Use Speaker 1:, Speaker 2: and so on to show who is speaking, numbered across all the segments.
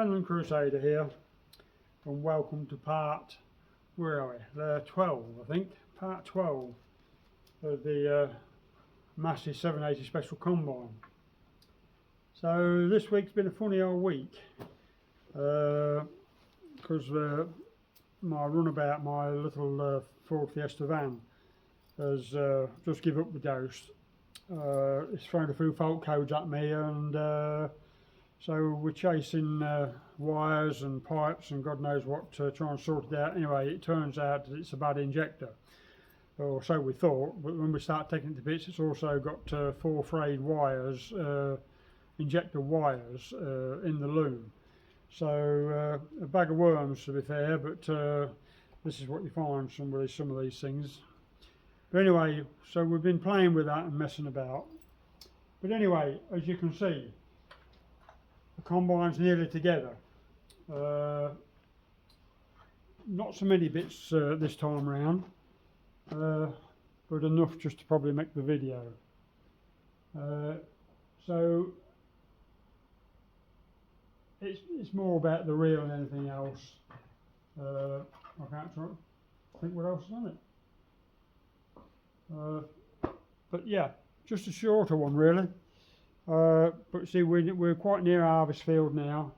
Speaker 1: Fenland Crusader here, and welcome to part, where are we? 12, I think, part 12 of the Massey 780 Special Combine. So this week's been a funny old week, because my runabout, my little Ford Fiesta van, has just give up the ghost. It's thrown a few fault codes at me, and so we're chasing wires and pipes and God knows what to try and sort it out. Anyway, it turns out that it's a bad injector, or so we thought, but when we start taking it to bits, it's also got 4 frayed wires, injector wires, in the loom. So a bag of worms, to be fair, but this is what you find some of these things. But anyway, so we've been playing with that and messing about. But anyway, as you can see, the combine's nearly together. Not so many bits this time round, but enough just to probably make the video. So it's more about the reel than anything else. I can't think what else is on it. But yeah, just a shorter one really. But see, we're quite near harvest field now.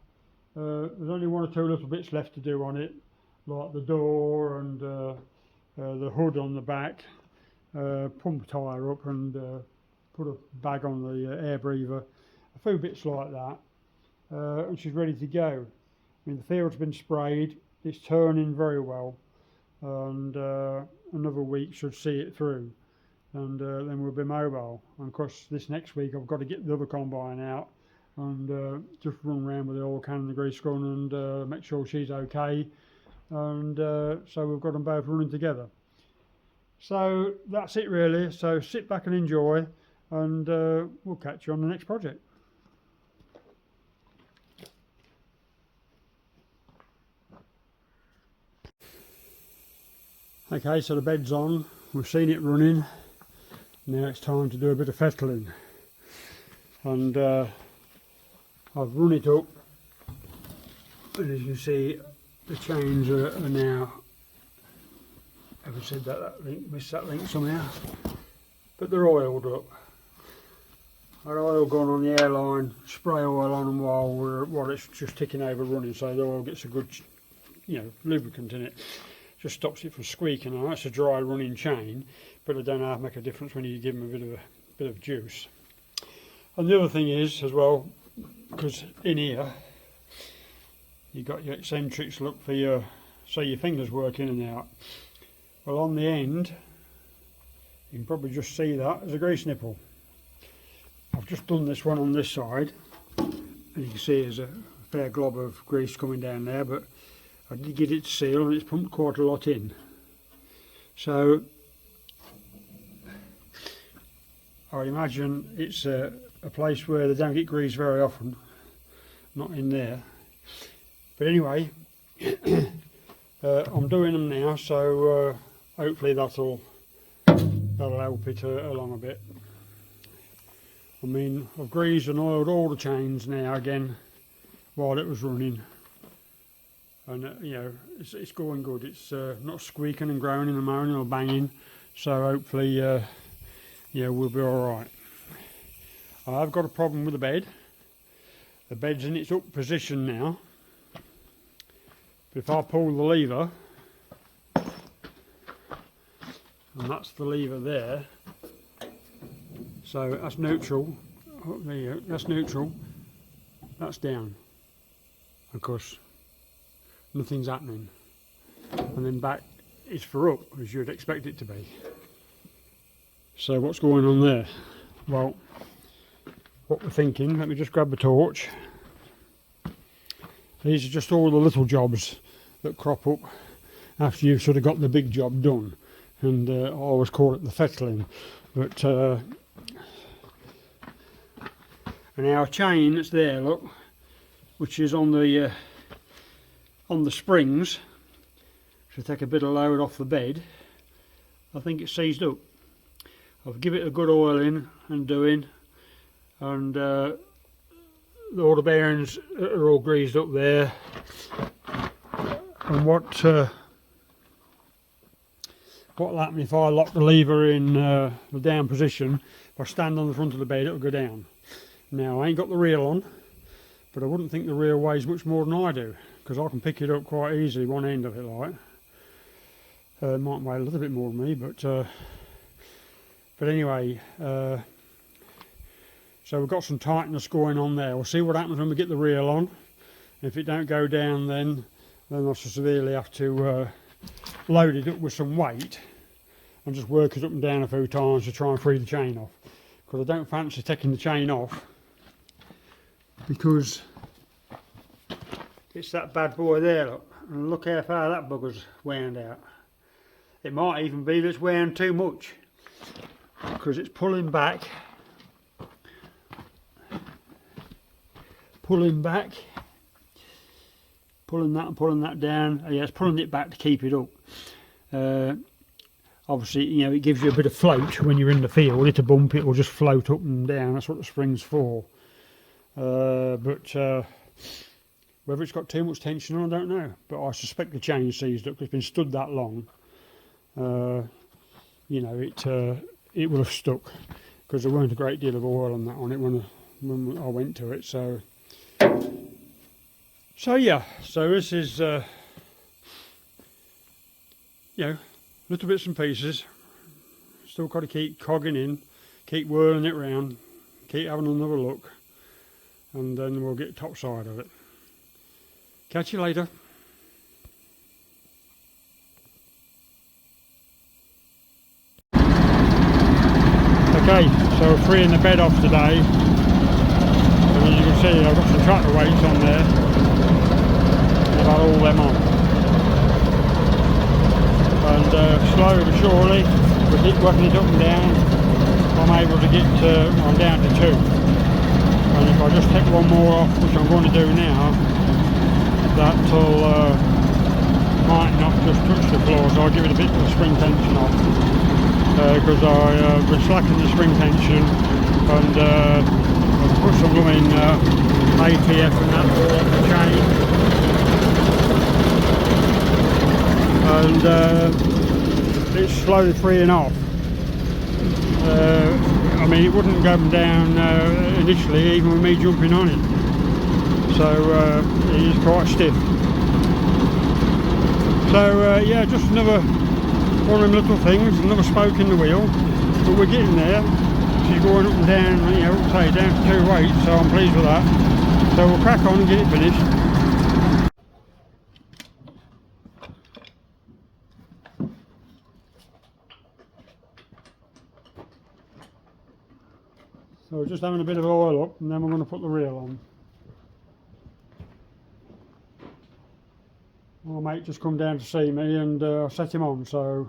Speaker 1: There's only 1 or 2 little bits left to do on it, like the door and the hood on the back, pump tyre up and put a bag on the air breather, a few bits like that, and she's ready to go. I mean, the field's been sprayed, it's turning very well, and another week should see it through. And then we'll be mobile. And of course this next week I've got to get the other combine out and just run around with the oil can and the grease gun and make sure she's okay, and so we've got them both running together. So that's it really, so sit back and enjoy, and we'll catch you on the next project. Okay, so the bed's on, we've seen it running. Now it's time to do a bit of fettling, and I've run it up, and as you can see the chains are now, I haven't said that link, missed that link somehow, but they're oiled up. Our oil gone on the airline, spray oil on them while it's just ticking over running, so the oil gets a good, lubricant in it. Just stops it from squeaking. Now it's a dry running chain, but I don't know how to make a difference when you give them a bit of juice. And the other thing is as well, because in here you've got your eccentrics, look for your, so your fingers work in and out. Well, on the end you can probably just see that as a grease nipple. I've just done this one on this side, and you can see there's a fair glob of grease coming down there, but I did get it to seal and it's pumped quite a lot in. So I imagine it's a place where they don't get grease very often, not in there. But anyway, I'm doing them now, so hopefully that'll help it along a bit. I mean, I've greased and oiled all the chains now again while it was running. And it's going good. It's not squeaking and groaning and moaning or banging, so hopefully we'll be alright. I've got a problem with the bed. The bed's in its up position now, but if I pull the lever, and that's the lever there, so that's neutral. Oh, there you go, that's neutral, that's down, of course nothing's happening, and then back is for up, as you'd expect it to be. So what's going on there? Well, what we're thinking, let me just grab the torch. These are just all the little jobs that crop up after you've sort of got the big job done, and I always call it the fettling. But and our chain that's there, look, which is on the springs to take a bit of load off the bed, I think it's seized up. I've given it a good oil in and doing, and all the bearings are all greased up there. And what'll happen if I lock the lever in the down position, if I stand on the front of the bed, it'll go down. Now, I ain't got the reel on, but I wouldn't think the reel weighs much more than I do, because I can pick it up quite easily, one end of it like. It might weigh a little bit more than me, but anyway, so we've got some tightness going on there. We'll see what happens when we get the reel on. If it don't go down, then I shall severely have to load it up with some weight and just work it up and down a few times to try and free the chain off, because I don't fancy taking the chain off, because it's that bad boy there, look, and look how far that bugger's wound out. It might even be that it's wound too much, because it's pulling back, pulling that and pulling that down. Yeah, it's pulling it back to keep it up. Obviously, you know, it gives you a bit of float when you're in the field. It's a bump, it will just float up and down. That's what the spring's for. But whether it's got too much tension on, I don't know. But I suspect the chain seized up, because it's been stood that long. You know, it will have stuck, because there weren't a great deal of oil on that on it when I went to it. So yeah, so this is you know, little bits and pieces. Still got to keep cogging in, keep whirling it round, keep having another look, and then we'll get top side of it. Catch you later. Okay, so we're freeing the bed off today, and as you can see, I've got some tractor weights on there. I've had all them on, and slowly but surely we keep working it up and down. I'm able to get I'm down to 2, and if I just take one more off, which I'm going to do now, that'll might not just touch the floor, so I'll give it a bit of spring tension off, because I've been slacking the spring tension, and I've put some blooming ATF and that all on the chain, and it's slowly freeing off. I mean, it wouldn't go down initially, even with me jumping on it, so it is quite stiff. So yeah, just another one of them little things, another spoke in the wheel, but we're getting there. She's going up and down, you know, say down to 2 weights, so I'm pleased with that. So we'll crack on and get it finished. So we're just having a bit of oil up, and then we're going to put the reel on. My mate just come down to see me, and I set him on, so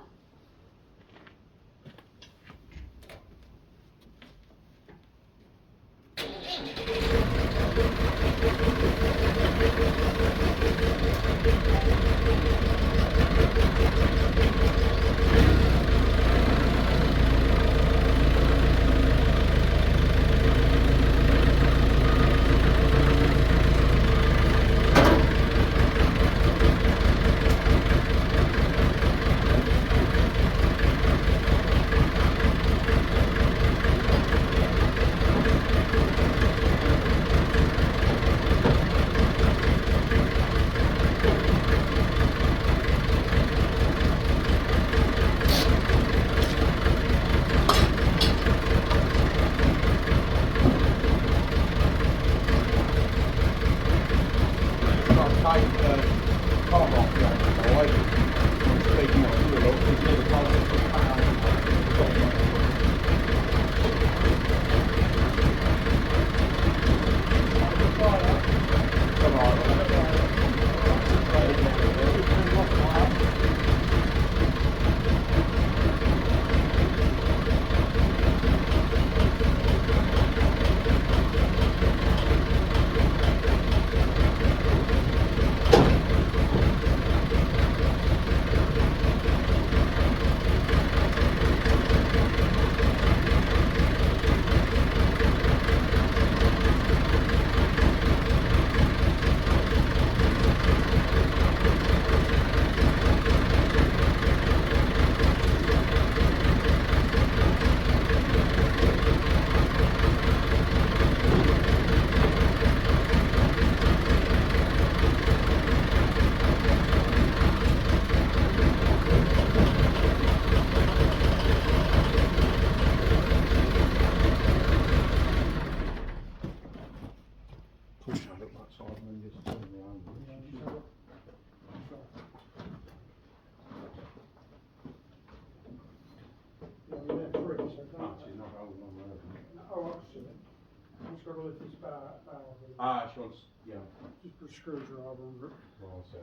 Speaker 1: screwdriver under it.
Speaker 2: Right, so.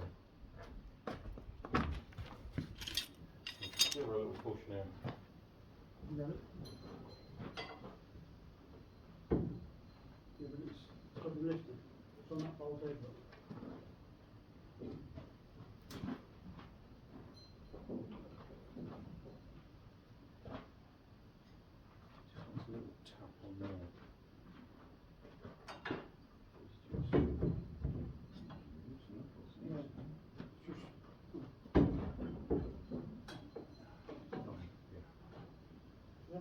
Speaker 2: Give her a little push now.
Speaker 1: You got it? Yeah, but it's got to be lifted. It's on that bolt head.
Speaker 2: Just a little tap on there.
Speaker 1: Yeah. Just yeah.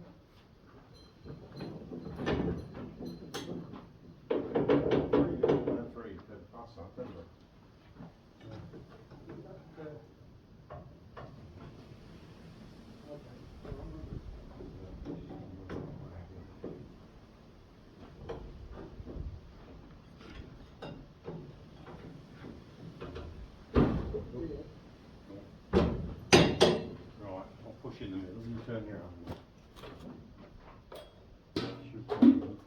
Speaker 2: Free, pass that, don't we? Right, I'll push in the middle, you turn your arm. Should come in.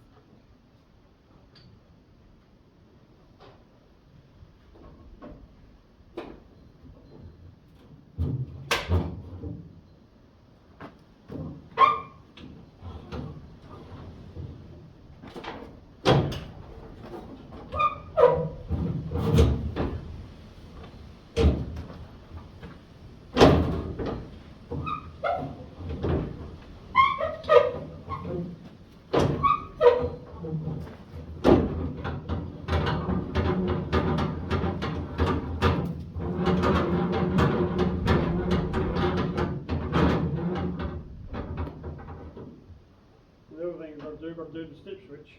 Speaker 1: The other thing you've got to do the step switch.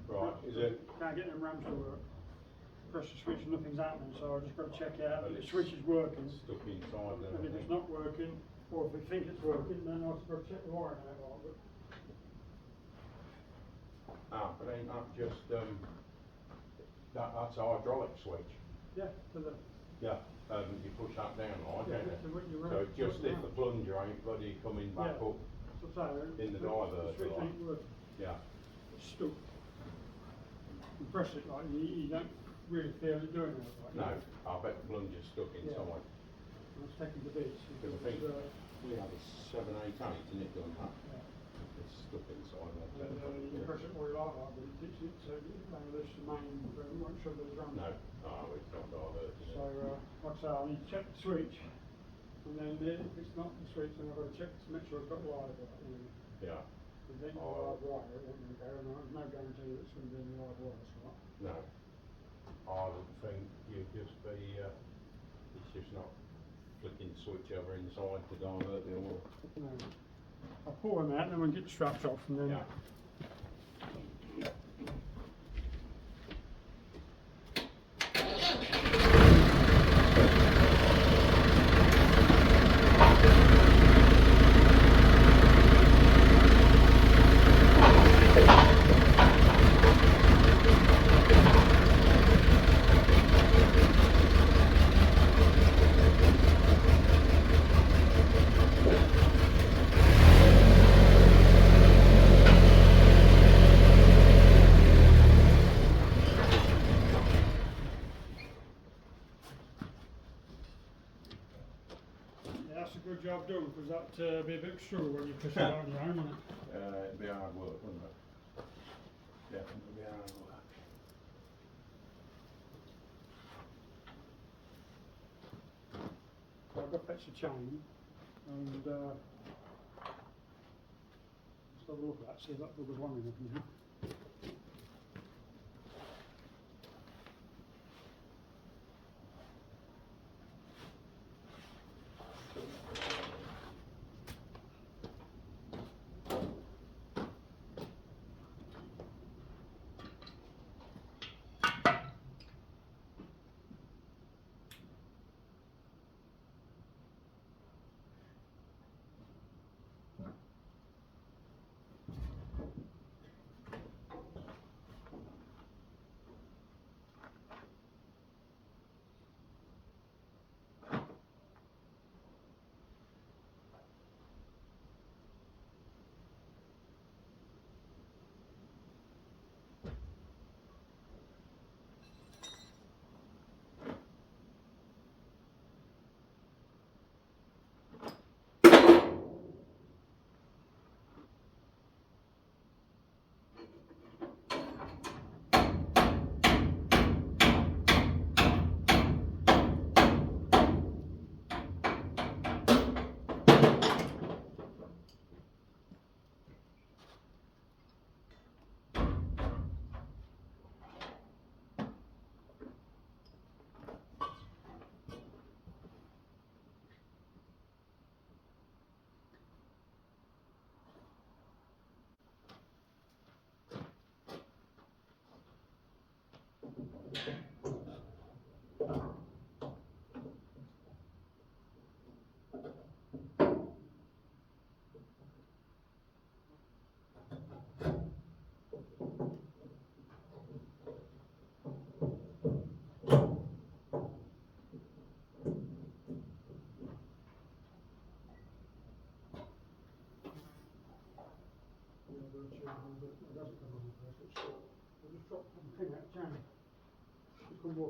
Speaker 2: Right, is it?
Speaker 1: Can't get them ramps to work. Press the switch and nothing's happening, so I've just got to check out
Speaker 2: Well,
Speaker 1: if the
Speaker 2: it's
Speaker 1: switch is working.
Speaker 2: Stuck inside there.
Speaker 1: And if it's not working, or if we think it's working, then I've got to check the wiring out. But
Speaker 2: But ain't that just, that's a hydraulic switch?
Speaker 1: yeah, to the
Speaker 2: Yeah, you push that down, right,
Speaker 1: yeah,
Speaker 2: don't
Speaker 1: to
Speaker 2: you?
Speaker 1: what you
Speaker 2: So just if the plunger ain't bloody coming back
Speaker 1: Yeah.
Speaker 2: up,
Speaker 1: so
Speaker 2: in the
Speaker 1: the
Speaker 2: diverter,
Speaker 1: switch
Speaker 2: right.
Speaker 1: ain't working.
Speaker 2: yeah.
Speaker 1: It's stuck. You press it like you don't really feel it doing it. Like
Speaker 2: No, I bet the plunger's stuck inside.
Speaker 1: And it's taken to bits.
Speaker 2: Because I think
Speaker 1: It's,
Speaker 2: we had a 788 and it done that.
Speaker 1: yeah.
Speaker 2: It's stuck inside.
Speaker 1: You press it where you like that, but it tips it, so this the main, it won't shove those around.
Speaker 2: No, it's not diverted.
Speaker 1: So, like I say, I need to check the switch, and then if it's not the switch, then I've got to check to make sure it's got live.
Speaker 2: Yeah,
Speaker 1: If it ain't live wire, it ain't going to go, and there's no guarantee that it's going to be in the live wire, so.
Speaker 2: no. I would think you'd just be, it's just not flicking the switch over inside to divert the oil.
Speaker 1: No. I'll pull them out, and then we'll get the straps off, and then.
Speaker 2: Yeah.
Speaker 1: Yeah, that's a good job done, because that'd be a bit of struggle when you push it on your own, wouldn't it?
Speaker 2: It'd be hard work, wouldn't it? Definitely be hard work.
Speaker 1: So I've got to fetch the chain, and just have a look at that, see if that bugger's long enough now.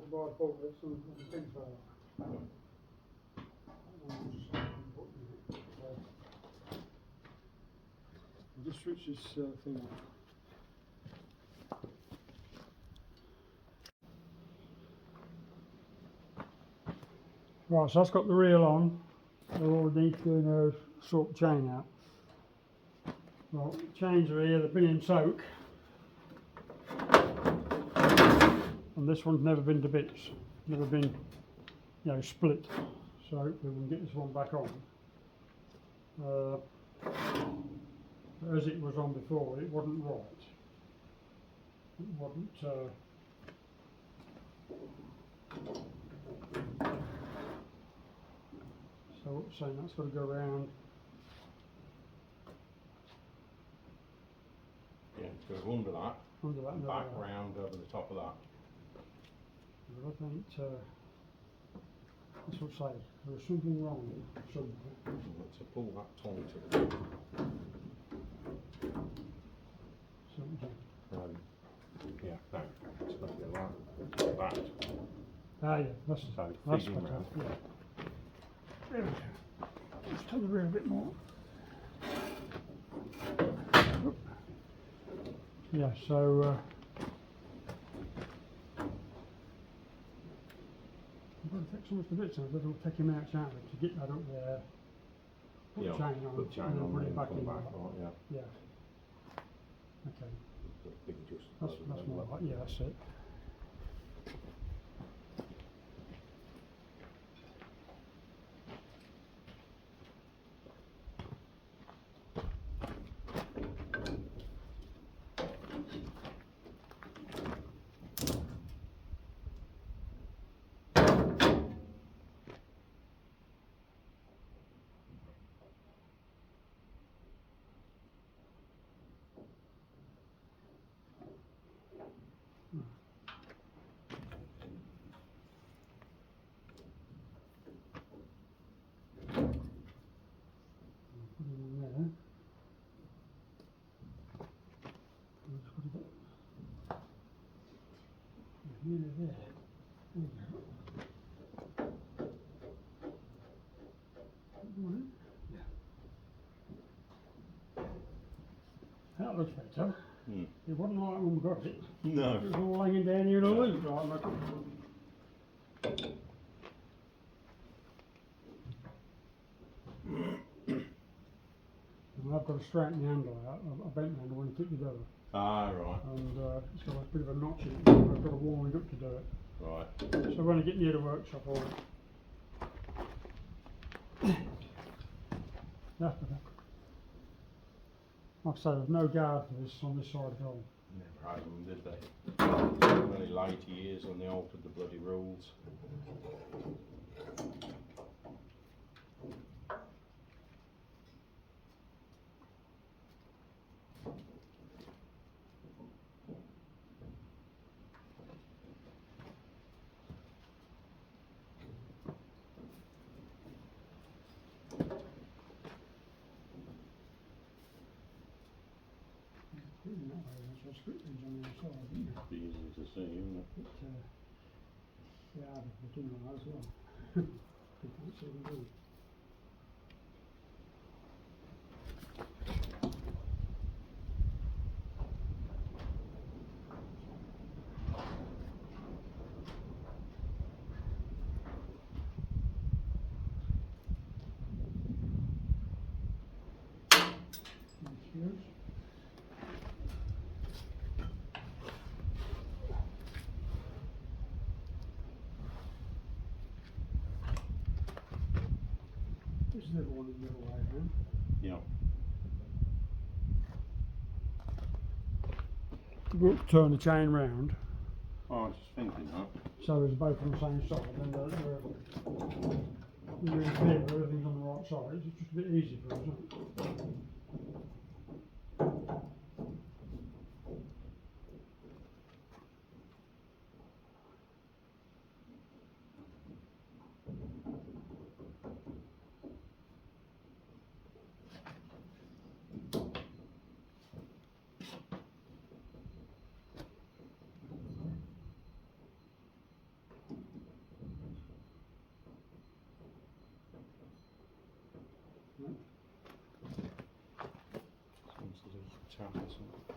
Speaker 1: to buy forklifts and things like that. I'll just switch this thing off. Right, so that's got the reel on. All we need to do now is sort the chain out. Well, chains are here, they've been in soak. And this one's never been to bits, never been, you know, split. So hopefully we can get this one back on. As it was on before, it wasn't right. It wasn't. So what I'm saying, that's got to go around.
Speaker 2: Yeah, go under that.
Speaker 1: Under that,
Speaker 2: And back round over the top of that.
Speaker 1: But I think that's what I say. There's something wrong somewhere.
Speaker 2: So pull that tongue to
Speaker 1: Something.
Speaker 2: yeah, no, it's got to be like that.
Speaker 1: Ah, yeah, that's
Speaker 2: So
Speaker 1: better.
Speaker 2: feeding round.
Speaker 1: Yeah. There we go. Let's turn the reel a bit more. Yeah, so I've got to take some of the bits out, but it'll take him out to get that up there. Put
Speaker 2: Yeah,
Speaker 1: the chain on,
Speaker 2: put chain
Speaker 1: and then
Speaker 2: on
Speaker 1: put
Speaker 2: and
Speaker 1: it back
Speaker 2: come
Speaker 1: in.
Speaker 2: back, right, yeah.
Speaker 1: Yeah. Okay.
Speaker 2: You can just
Speaker 1: That's more like, yeah, that's it. Put it in there. And just put it nearly there. There we go. Yeah. That looks better. It wasn't like when we got it.
Speaker 2: No.
Speaker 1: It was all hanging down here in a loop. Like, and I've got to straighten the handle out. I bent the handle when it took together.
Speaker 2: Ah, right.
Speaker 1: And it's got a bit of a notch in it. I've got to warm it up to do it.
Speaker 2: Right.
Speaker 1: So when I get near the workshop, I'll... That's better. Like I say, there's no guard for this on this side at all.
Speaker 2: Never had them, did they? Only later years when they altered the bloody rules.
Speaker 1: That way, that's what's written on the side, isn't it?
Speaker 2: Be easy to see, isn't it?
Speaker 1: Yeah, I've been doing that as well. You can't see the roof. Cheers. This is never one the other way around.
Speaker 2: Yeah.
Speaker 1: We'll turn the chain round
Speaker 2: Oh, I was just thinking that.
Speaker 1: so it's both on the same side and we're really clear that everything's on the right side. It's just a bit easier for us, isn't it?
Speaker 2: tap or something.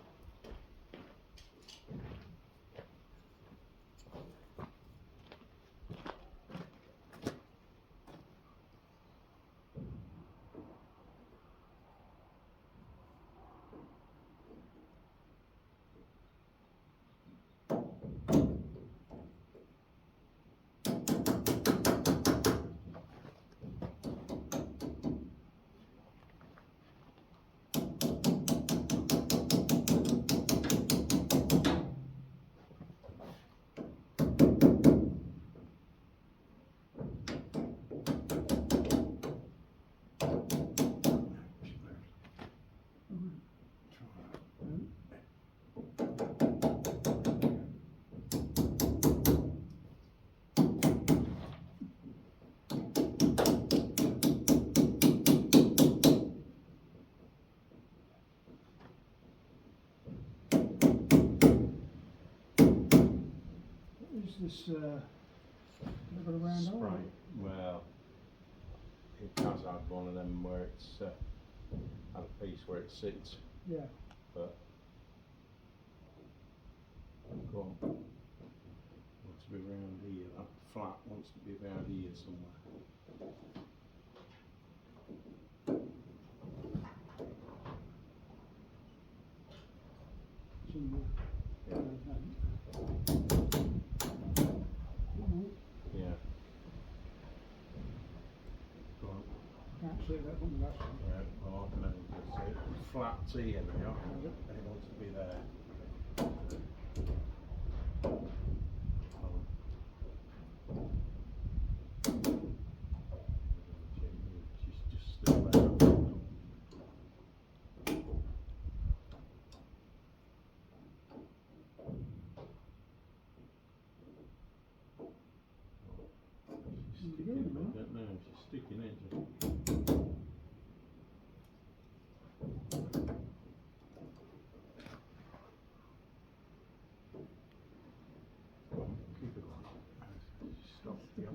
Speaker 1: This got a round hole?
Speaker 2: Spray. Well, it does have one of them where it's had a piece where it sits,
Speaker 1: Yeah.
Speaker 2: but go on. Wants to be round here. That flat wants to be around here somewhere.
Speaker 1: Somewhere.
Speaker 2: Yeah. Yeah. Go on.
Speaker 1: Can't see that one. That's
Speaker 2: Yeah, well, I can only just see it. Flat T in there, and it wants to be there. She's just still there. She's sticking, I don't know, she's sticking into. Keep it on. Stop. Yeah.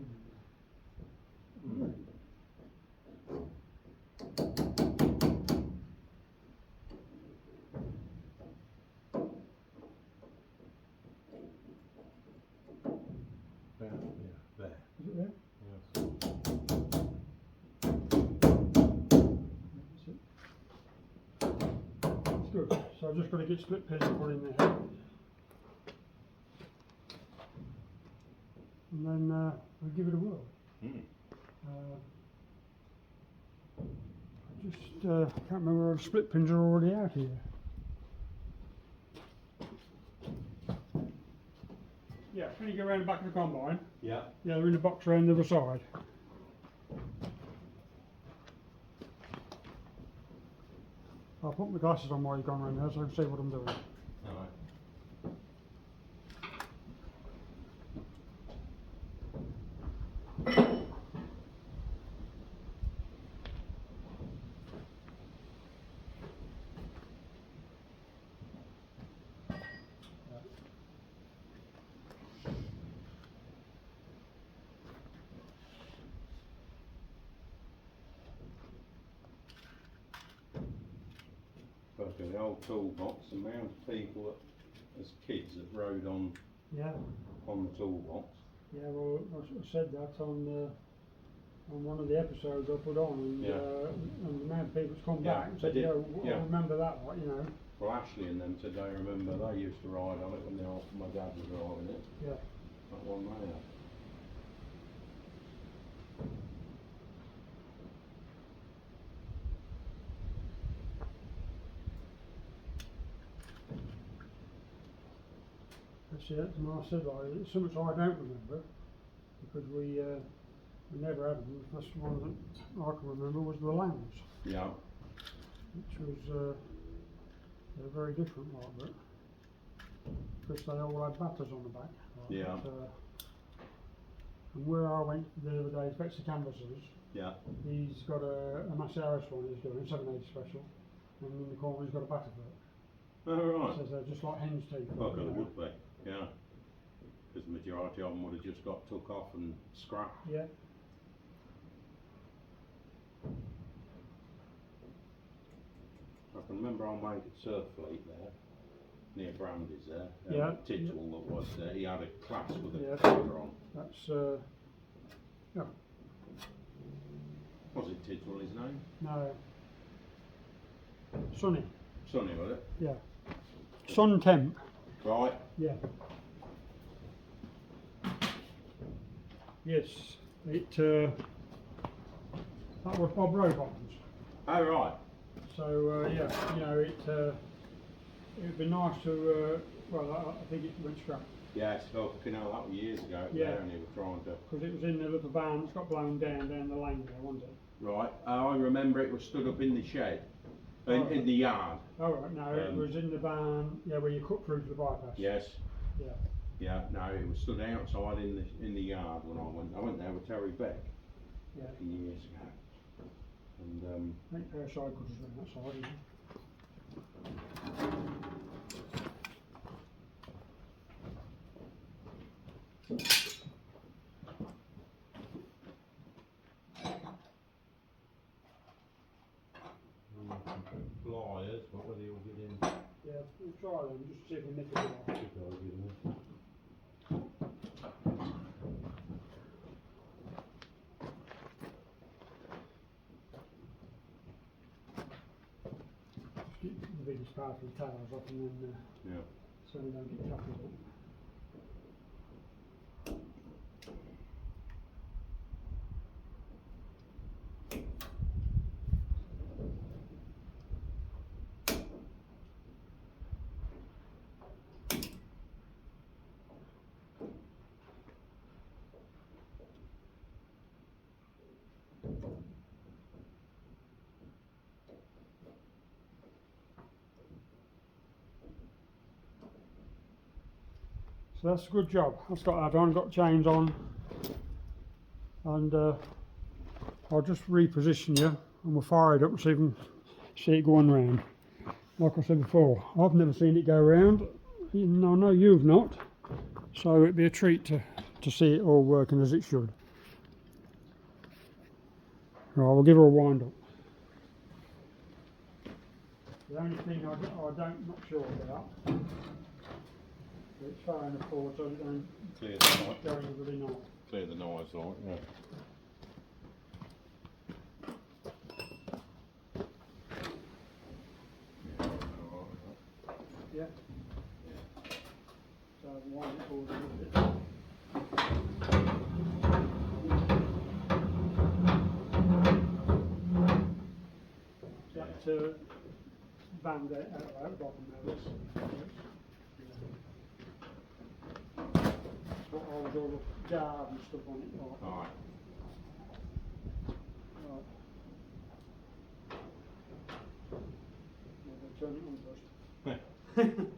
Speaker 2: There.
Speaker 1: Is it there?
Speaker 2: Yes.
Speaker 1: That's it. It's good. So I've just got to get split pins and put in there. And then we'll give it a whirl. I just can't remember whether the split pins are already out here. Yeah, can you go around the back of the combine?
Speaker 2: Yeah.
Speaker 1: Yeah, they're in the box around the other side. I'll put my glasses on while you're going around there so I can see what I'm doing.
Speaker 2: Alright. Look at the old toolbox, the amount of people that, as kids that rode on
Speaker 1: Yeah,
Speaker 2: the toolbox.
Speaker 1: yeah. Well, I said that on one of the episodes I put on, and,
Speaker 2: Yeah.
Speaker 1: and the amount of people that's come
Speaker 2: Yeah,
Speaker 1: back and
Speaker 2: they
Speaker 1: said,
Speaker 2: did,
Speaker 1: "Yeah,
Speaker 2: yeah.
Speaker 1: I remember that one," you know.
Speaker 2: Well, Ashley and them said they remember they used to ride on it when my dad was driving it.
Speaker 1: Yeah.
Speaker 2: That one there.
Speaker 1: That's it. And I said, like, it's something I don't remember because we never had them. The first one that I can remember was the Lambs,
Speaker 2: Yeah.
Speaker 1: which was they're very different, like, but because they all had batters on the back. Like,
Speaker 2: Yeah.
Speaker 1: but, and where I went the other day to fetch the canvases,
Speaker 2: Yeah.
Speaker 1: he's got a Massey one he's doing, 780 special, and in the corner he's got a batter for it.
Speaker 2: Oh, right.
Speaker 1: Says they're just like hen's teeth.
Speaker 2: Well,
Speaker 1: you
Speaker 2: it
Speaker 1: know.
Speaker 2: would be, yeah. Because the majority of them would have just got took off and scrapped.
Speaker 1: Yeah.
Speaker 2: I can remember old mate at Surf Fleet there, near Brandy's there.
Speaker 1: Yeah.
Speaker 2: Tidwell that was there. He had a class with a
Speaker 1: Yeah.
Speaker 2: collar on.
Speaker 1: That's yeah.
Speaker 2: Was it Tidwell his name?
Speaker 1: No. Sunny.
Speaker 2: Sonny, was it?
Speaker 1: Yeah. Sun Temp.
Speaker 2: Right.
Speaker 1: Yeah. Yes. It that was Bob Rowbottom's.
Speaker 2: Oh right.
Speaker 1: So yeah, you know it'd be nice to well I think it went scrap
Speaker 2: Yes, oh, you know, that was years ago.
Speaker 1: Yeah.
Speaker 2: There, and he was trying to.
Speaker 1: because it was in the little van that's got blown down the lane there, wasn't it?
Speaker 2: Right. I remember it was stood up in the shed, in the yard.
Speaker 1: Oh right, no, it was in the van. Yeah, where you cut through to the bypass.
Speaker 2: Yes.
Speaker 1: Yeah.
Speaker 2: Yeah. No, it was stood outside in the yard when I went. I went there with Terry Beck
Speaker 1: Yeah.
Speaker 2: a few years ago. And
Speaker 1: I think pair of side cutters around that side, isn't it?
Speaker 2: pliers, but whether you'll get in.
Speaker 1: Yeah, we'll try them just to see if we nick it off. Keep the biggest part of the towers off and then
Speaker 2: Yeah.
Speaker 1: so we don't get tackled up. So that's a good job. That's got that on, got chains on, and I'll just reposition you and we'll fire it up so you can see it going round. Like I said before, I've never seen it go round. I know you've not, so it'd be a treat to see it all working as it should. Right, we'll give her a wind up. The only thing not sure about, it's far enough forward so it don't
Speaker 2: Clear the noise.
Speaker 1: go in really nice.
Speaker 2: Clear the noise, right? Yeah.
Speaker 1: Yeah. So wind it forward a little bit. That band out the bottom there. What I was all the guard and stuff on it. Like.
Speaker 2: Alright.
Speaker 1: Right. Yeah, we'll turn it on first.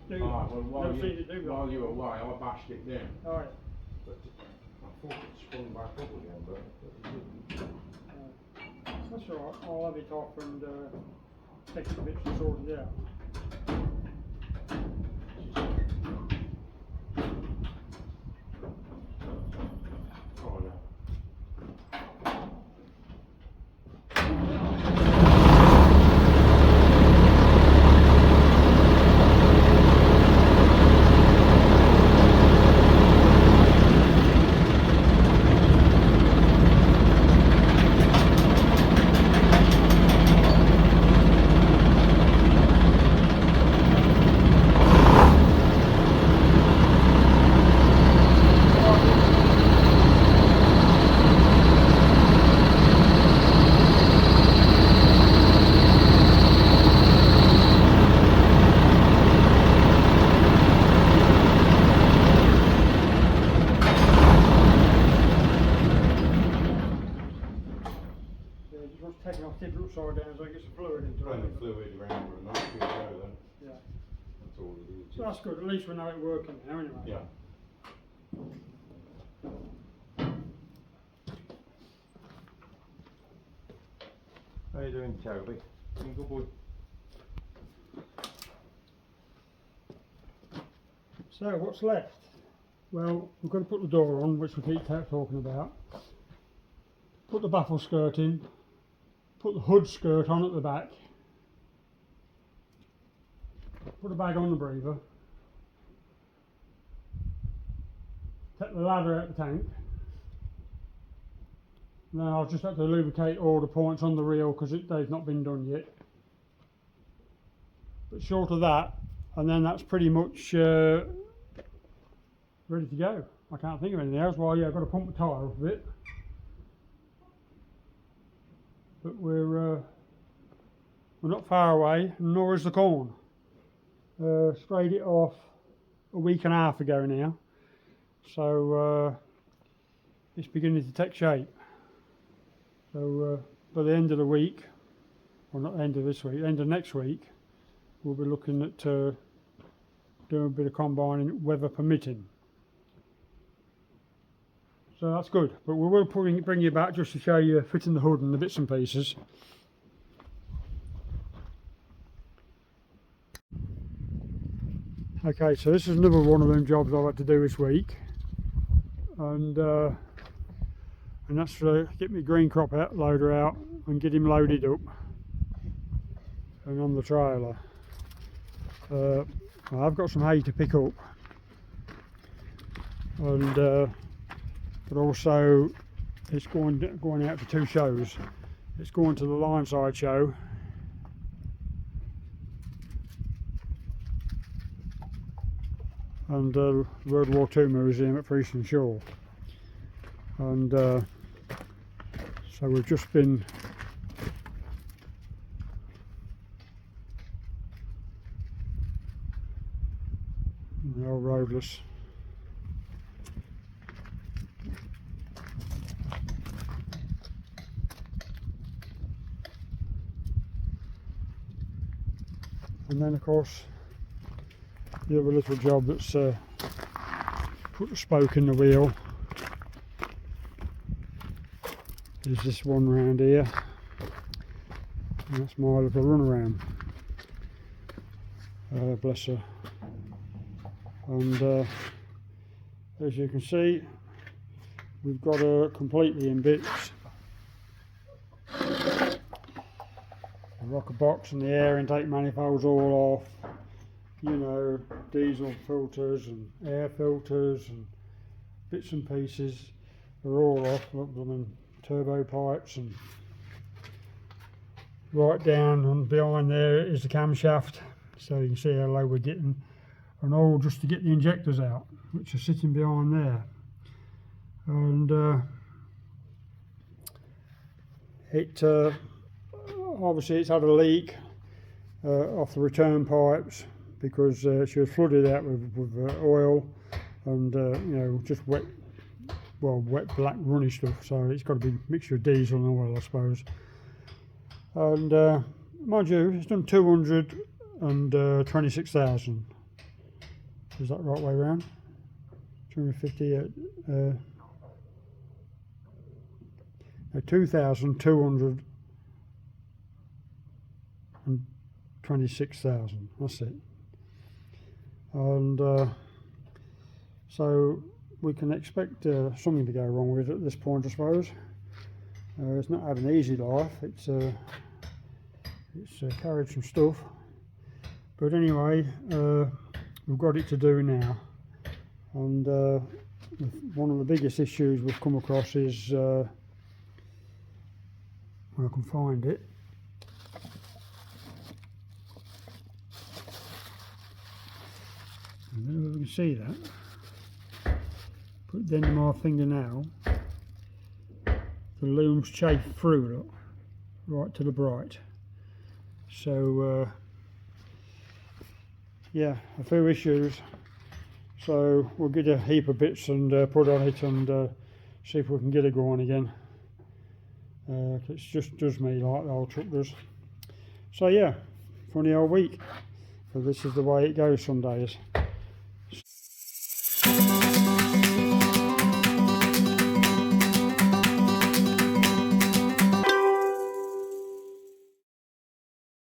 Speaker 1: Do you?
Speaker 2: Alright, well
Speaker 1: Never seen it do
Speaker 2: while
Speaker 1: that.
Speaker 2: you were away I bashed it down.
Speaker 1: Alright.
Speaker 2: But I thought it sprung back up again, but it didn't.
Speaker 1: That's alright, I'll have it off and take some bits to sort it out.
Speaker 2: Oh no.
Speaker 1: Just taking off tip upside down so it gets the fluid into
Speaker 2: Run
Speaker 1: it.
Speaker 2: the fluid around for a night, you go then.
Speaker 1: Yeah.
Speaker 2: That's all it is.
Speaker 1: So that's good, at least we know it working now anyway.
Speaker 2: Yeah. How you doing, Toby? You good boy?
Speaker 1: So what's left? Well, we've got to put the door on, which we keep talking about. Put the baffle skirt in. Put the hood skirt on at the back. Put a bag on the breather. Take the ladder out the tank. Now I've just had to lubricate all the points on the reel because they've not been done yet. But short of that, and then that's pretty much ready to go. I can't think of anything else. Well, yeah, I've got to pump the tyre off a bit. But we're not far away, nor is the corn. Sprayed it off a week and a half ago now, so it's beginning to take shape. So by the end of the week, well not the end of this week, the end of next week, we'll be looking at doing a bit of combining, weather permitting. So that's good, but we will bring you back just to show you fitting the hood and the bits and pieces. Okay, so this is another one of them jobs I've had to do this week, and that's to get my green crop loader out and get him loaded up and on the trailer. I've got some hay to pick up, and but also it's going out for two shows. It's going to the Lineside show and World War II Museum at Freeston Shore, and so we've just been the old roadless. And then of course the other little job that's put the spoke in the wheel is this one round here, and that's my little runaround. Bless her. And as you can see, we've got her completely in bits. The rocker box and the air intake manifolds all off, you know, diesel filters and air filters and bits and pieces are all off. Look, I mean, turbo pipes, and right down and behind there is the camshaft, so you can see how low we're getting, and all just to get the injectors out, which are sitting behind there. And it obviously it's had a leak off the return pipes because she was flooded out with oil and you know, just wet black runny stuff, so it's got to be a mixture of diesel and oil, I suppose. And mind you, it's done 226,000, is that right way round? 250 2,226,000, that's it. And so we can expect something to go wrong with it at this point, I suppose. It's not had an easy life, it's carried some stuff, but anyway, we've got it to do now. And one of the biggest issues we've come across is, when I can find it, I don't know if you can see that, put the end of my finger now, the looms chafe through, look, right to the bright. So yeah, a few issues. So we'll get a heap of bits and put on it and see if we can get it going again. It just does me like the old truck does. So yeah, funny old week. So this is the way it goes some days.